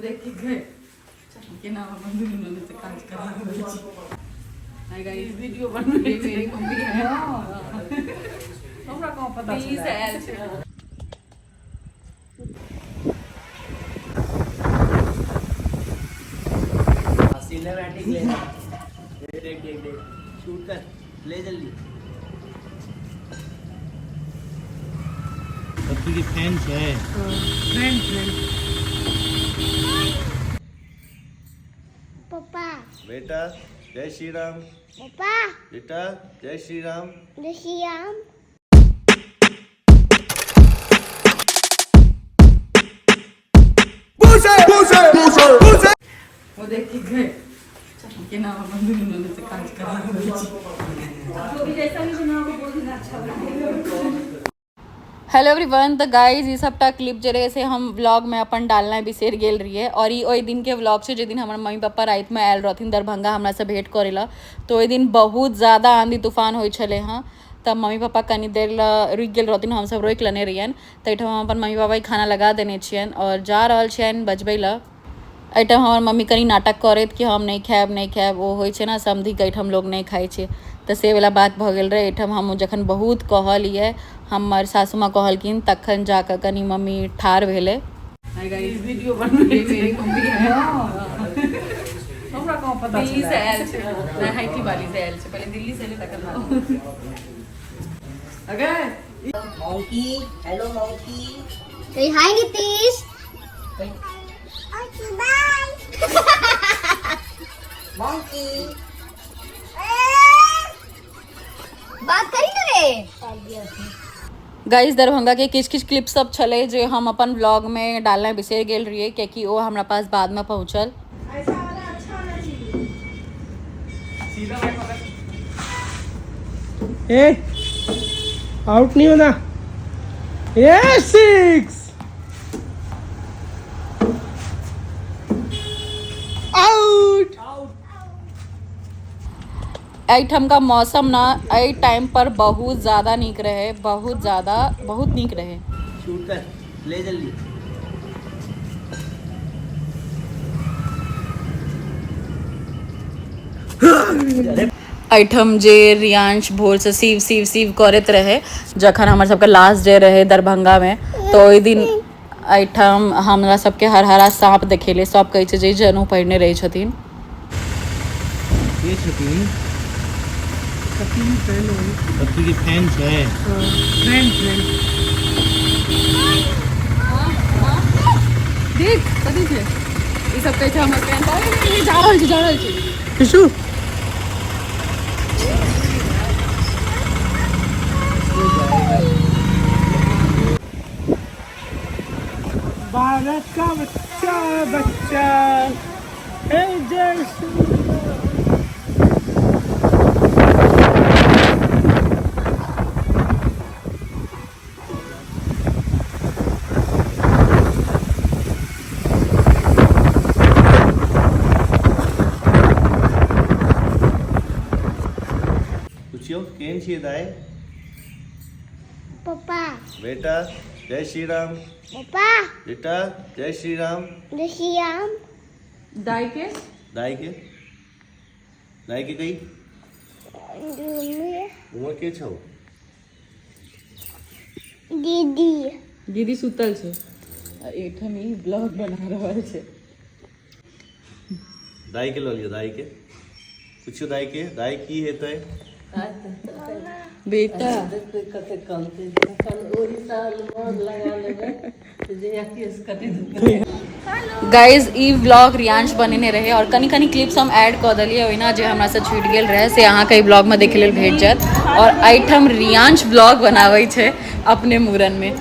देख के के नाम अपन दुनू से काज करा रहल छी। हाय गाइस वीडियो बनबै मेरी मम्मी है। हमरा कहाँ पता दिल्ली से आयल छै। सिनेमैटिक ले देख शूट कर ले जल्दी। पप्पी की फैंस है। फ्रेंड पापा बेटा जय श्री राम। पापा बेटा जय श्री राम। जय श्री राम। वो देख के नाम अपन दुनू से काज करा रहल छी। जो भी जैसा भी बनाओ बोल देना अच्छा बना। हेलो एवरीवन, तो गाइज ये सबटा क्लिप जे रहे से हम व्लॉग में अपन डालना बिसर गेल रहिए। और ये ओहि दिन के व्लॉग से, जे दिन हमारे मम्मी पापा रात में आयल रहथिन दरभंगा हमरा से भेंट करे ला। तो ओहि दिन बहुत ज़्यादा आंधी तूफान होइ छले हाँ। तब मम्मी पापा कनी देर ला रुक गेल रहथिन, हम सब रोक लेने रहियन। तो एहिठाम हम अपन मम्मी पापा के खाना लगा देने छियन और जा रहल छियन बजबै ला। एहिठाम हमर मम्मी कनी नाटक करैत कि हम नहीं खाएब वो होइ छै ना समधी के एहिठाम लोग नहीं खाइ छै। तो से वाला बात भ गेल रहे। एहिठाम हम जखन बहुत कहलिए हमर सासू माँ कहलखिन तखन जाकर कनी मम्मी ठार भेले। हाय गाइस वीडियो बनबै मेरी मम्मी है। हमरा कहाँ पता दिल्ली से आयल छै। ना हाइटी वाली से आयल छै, पहले दिल्ली से ले तखन अगर monkey hello monkey. Say hi Nitish. Okay, bye. Monkey बात करी ना रे। गाइस दरभंगा के किछ किछ क्लिप सब छले जे हम अपन व्लॉग में डालना बिसर गेल रहिए, क्योंकि वो हमरा पास बाद में पहुंचल। आउट नहीं होना। ये 6 आउट। एहिठाम का मौसम ना एहि टाइम पर बहुत ज़्यादा नीक रहे, बहुत नीक रहे। शूट कर ले जल्दी। एहिठाम जे रियांश भोर से शिव शिव शिव करैत रहे जखन हमर सबके लास्ट डे रहे दरभंगा में। तो ओहि दिन एहिठाम हमरा सबके हरहरा सांप देखेले। सब कहै छै जे जनेऊ पहिरने रहै छथिन। ये छथिन पप्पी की फैंस है। देख कथी छै ई सब कहै छै हमर फैन जा रहल छै किशु भारत का बच्चा है जय श्री केन छिए दाई। पापा बेटा जय श्री राम। पापा बेटा जय श्री राम। जय श्री राम। दाई के दाई के कही उमर के छौ। दीदी सुतल छै आ एठाम ई ब्लॉग बना रहल छै। दाई के लो लियो। दाई के पूछो दाई की हेतै बेटा। गाइज ई व्लॉग रियांश बनेने रहे और कनी क्लिप्स हम ऐड कऽ देलिए ओहिना जे हमरा से छूटि गेल रहे से अहाँके ई व्लॉग में देखे लेल भेट जायत। और एहिठाम रियांश व्लॉग बनाबै छै अपने मूड़न में।